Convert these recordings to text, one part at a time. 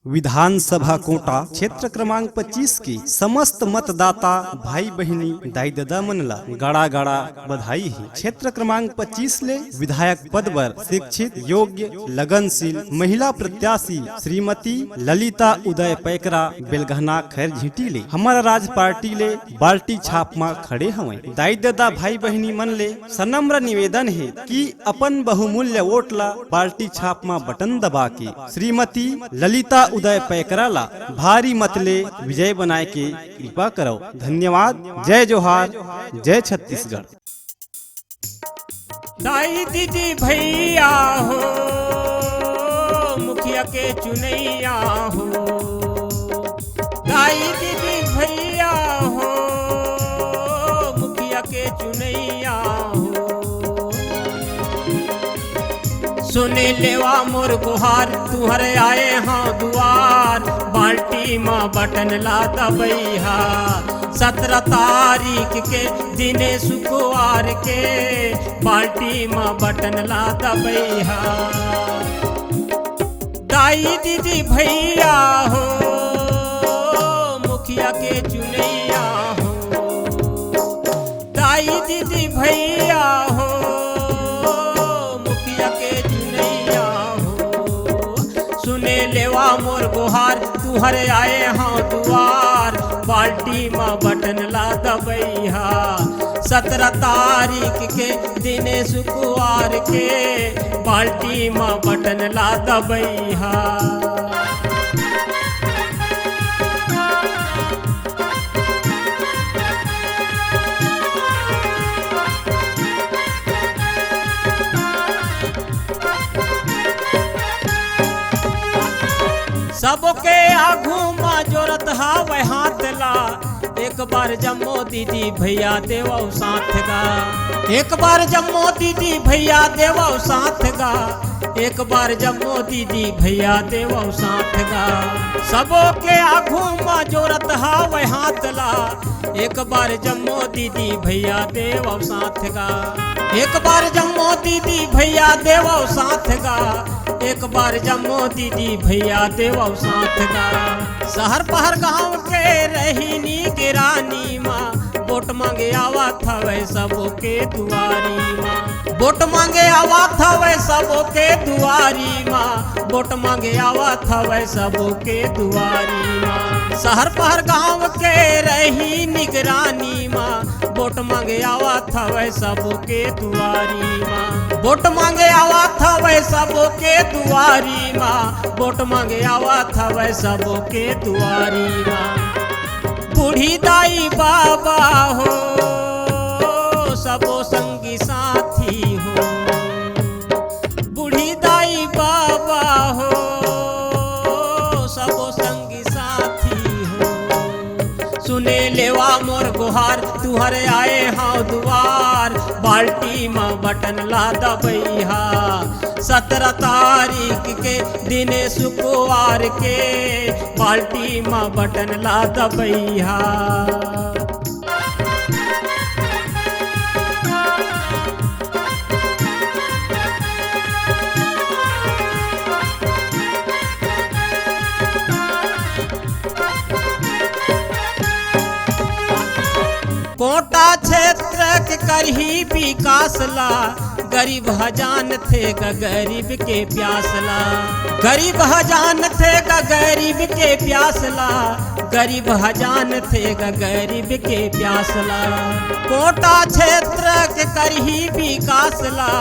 विधानसभा कोटा क्षेत्र क्रमांक 25 की समस्त मतदाता भाई बहिनी दाई दादा मनला गाड़ा गाड़ा बधाई है। क्षेत्र क्रमांक 25 ले विधायक पद पर शिक्षित योग्य लगनशील महिला प्रत्याशी श्रीमती ललिता उदय पैकरा बेलगहना खैर झीटी ले हमारा राज पार्टी ले बाल्टी छाप में खड़े हवे। दाई दादा भाई बहिनी मन ले सनम्र निवेदन है कि अपन बहुमूल्य वोट ला बाल्टी छाप में बटन दबा के श्रीमती ललिता उदय पैकरा ला भारी मतले विजय बनाए के कृपा करो। धन्यवाद। जय जोहार, जय छत्तीसगढ़। दाई दीदी भैया हो मुखिया के चुनैया हो, दाई दीदी भैया हो मुखिया के चुनैया हो। सुने लेवा मोर गुहार तुहरे आए हाँ दुआर, बाल्टी माँ बटन ला दबैहा 17 तारीख के दिने शुक्रवार के बाल्टी माँ बटन ला दबैहा। दाई दीदी भैया हो मुखिया के चुनैया हो, दाई दीदी भैया हो मुखिया के चुनैया हो। सुने लेवा मोर गुहार तुहरे आए हाँ दुआर, बाल्टी माँ बटन ला दबैहा 17 तारीख के दिने शुक्रवार के बाल्टी माँ बटन ला दबैहा। सबके आगू माँ जोरत हावे हाथ ला, एक बार जम्मो दीदी भैया देवो साथ गा, एक बार जम्मो दीदी भैया देवो साथ गा, एक बार जम्मो दीदी भैया देवो साथ गा। सबके आगू माँ जोरत हावे हाथ ला, एक बार जम्मो दीदी भैया देवो साथ गा, एक बार जम्मो दीदी भैया देवो साथ गा, एक बार जम्मो दीदी भैया देवो साथ गा। शहर पहर गांव के रही नी रानी माँ, वोट मांगे आवा था वै सबके दुआरी माँ, वोट मांगे आवा था वै सबके दुआरी माँ, वोट मांगे आवा था वै सबके दुआरी माँ। शहर पहर गांव के रही निगरानी माँ, वोट मांगे आवा था वै सबके दुआरी माँ, वोट मांगे आवा था वै सबके दुआरी माँ, वोट मांगे आवा था वै सबके दुआरी माँ। बूढ़ी दाई बाबा हो सबो संगी साथी हो, बूढ़ी दाई बाबा हो सबो संगी साथी हो। सुने लेवा मोर गुहार तुहरे आए हाँ दुआर, बाल्टी माँ बटन ला दबैहा 17 तारीख के दिने शुक्रवार के बाल्टी माँ बटन ला दबैहा। कोटा क्षेत्र के करही विकास ला, गरीब हजान थे का गरीब के प्यासला, गरीब हजान थे का गरीब के प्यासला, गरीब हजान थे का गरीब के प्यासला। कोटा क्षेत्र के करही विकास ला,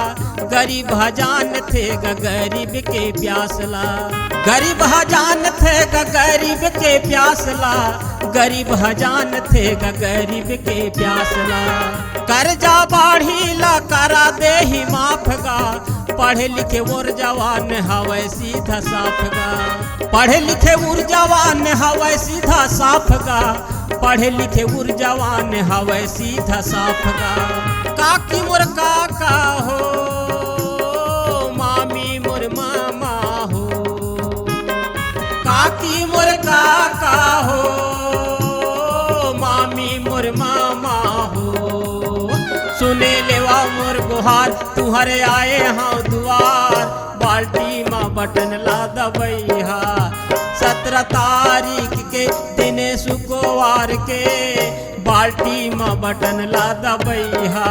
गरीब हजान थे का गरीब के प्यासला, गरीब हजान थे का गरीब के प्यासला, गरीब हजान थे का गरीब के प्यासला। कर्जा बाढ़ी ला करा दे ही माफ गा, पढ़े लिखे उर जवान हवे सीधा साफ गा, पढ़े लिखे उर जवान हवे सीधा साफ गा, पढ़े लिखे उर जवान हवे सीधा साफ गा। काकी मोर काका हो मामी मोर मामा हो, काकी मोर काका हो मामी मोर मामा हो। सुने लेवा मोर गुहार तुहरे आए हाँ दुआर, बाल्टी माँ बटन ला दबैहा 17 तारीख के दिन शुक्रवार के बाल्टी में बटन ला दबैहा।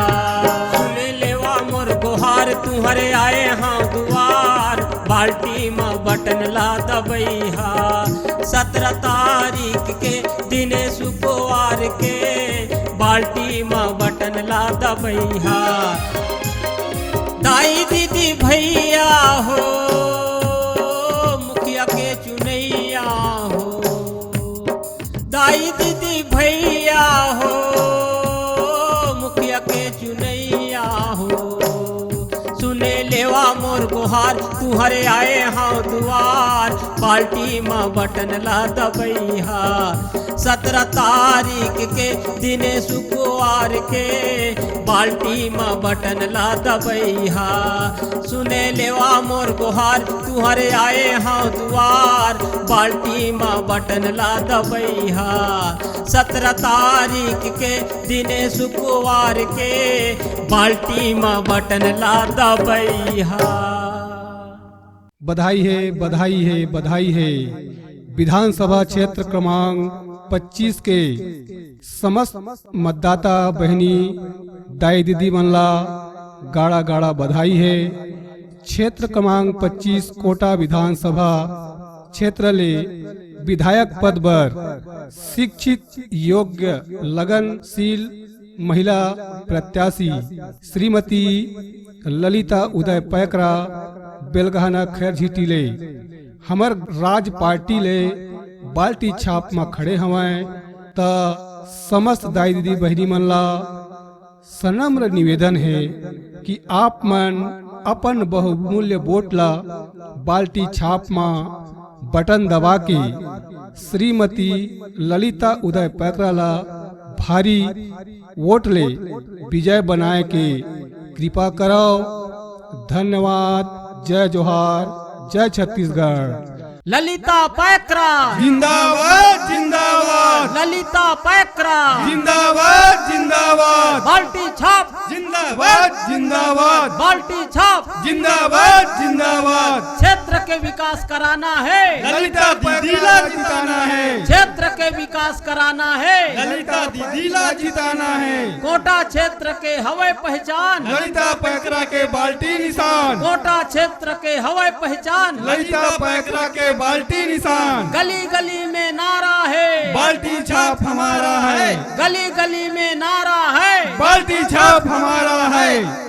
सुने लेवा मोर गुहार तुहरे आए हाँ दुआर बाल्टी में बटन ला दबैहा। 17 तारीख के दिन शुक्रवार के बाल्टी में बटन ला दबैहा। दाई दीदी भैया हो मुखिया के चुनैया हो। दाई दीदी भैया हो मुखिया के चुनैया हो। सुने लेवा मोर गुहार तुहरे आए हाँ दुआर बाल्टी में बटन ला दबैहा। 17 तारीख के दिन शुक्रवार के बाल्टी में बटन ला दबैहा। सुने लेवा मोर गुहार तुहरे आए हाँ दुआर बाल्टी में बटन ला दबैहा। 17 तारीख के दिन शुक्रवार के बाल्टी में बटन ला दबैहा। बधाई है, बधाई है, बधाई है। विधानसभा क्षेत्र क्रमांक 25 के समस्त मतदाता बहनी दाई दीदी मनला गाड़ा गाड़ा बधाई है। क्षेत्र क्रमांक 25 कोटा विधानसभा क्षेत्र ले विधायक पद पर शिक्षित योग्य लगनशील महिला प्रत्याशी श्रीमती ललिता उदय पैकरा बेलगहाना खैर झीटी ले हमर राज पार्टी ले बाल्टी छाप में खड़े हवाएं त समस्त दाई दीदी बहनी मन ला सनम्र निवेदन है कि आप मन अपन बहुमूल्य वोट ला बाल्टी छाप में बटन दबा के श्रीमती ललिता उदय पैकरा ला भारी वोट ले विजय बनाए के कृपा करो। धन्यवाद। जय जोहार, जय छत्तीसगढ़। ललिता पैकरा जिंदाबाद जिंदाबाद, ललिता पैकरा जिंदाबाद जिंदाबाद, बाल्टी छाप जिंदाबाद जिंदाबाद, बाल्टी छाप जिंदाबाद जिंदाबाद। क्षेत्र के विकास कराना है, ललिता दीदी ला जिताना है, क्षेत्र के विकास कराना है, ललिता दीदी ला जिताना है। कोटा क्षेत्र के हवाई पहचान, ललिता पैकरा के बाल्टी निशान, कोटा क्षेत्र के हवाई पहचान, ललिता पैकरा के बाल्टी निशान। गली गली में नारा है, बाल्टी छाप हमारा है, गली गली में नारा है, बाल्टी छाप हमारा है।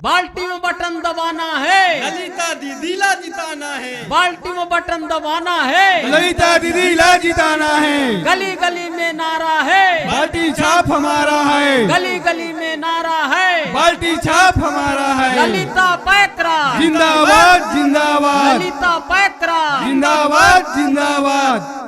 बाल्टी में बटन दबाना है, ललिता दीदी ला जिताना है, बाल्टी में बटन दबाना है, ललिता दीदी ला जिताना है। गली गली में नारा है, बाल्टी छाप हमारा है, गली गली में नारा है, बाल्टी छाप हमारा है। ललिता पैकरा जिंदाबाद जिंदाबाद, ललिता पैकरा जिंदाबाद जिंदाबाद।